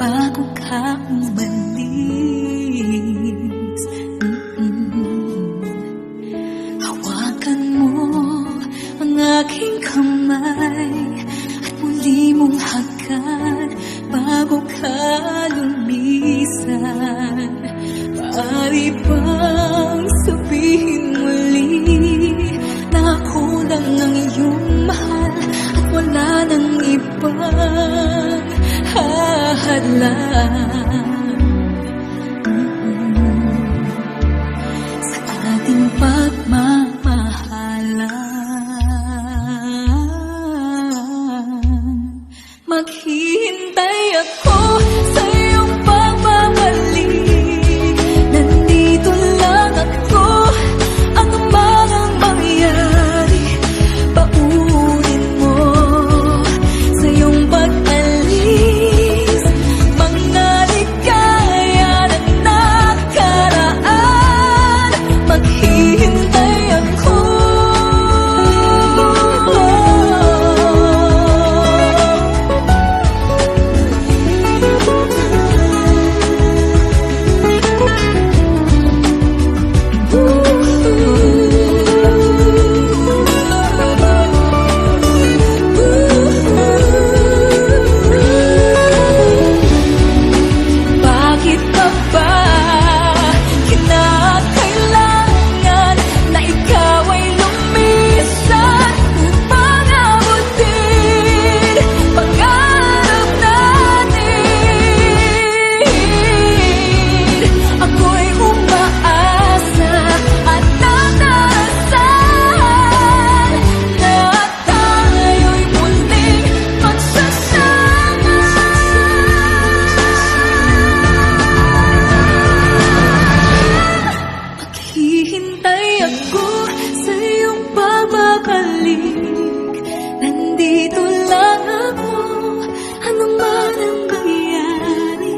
bago ka umalis. Hawakan mo ang aking kamay at muli mong hagan bago ka lumisan. Maaari bang sabihin muli na ako lang ang iyong mahal at wala nang ibang hahadlang sa ating pagmamahalan? Maghihintay ako sa iyong pagbabalik. Nandito lang ako, ang malang mangyari. Paunin mo sa iyong pag-alis mga ligaya na nakaraan. Maghihintay ako. Hihintay ako sa iyong pagbabalik. Nandito lang ako, ano man ang mangyari.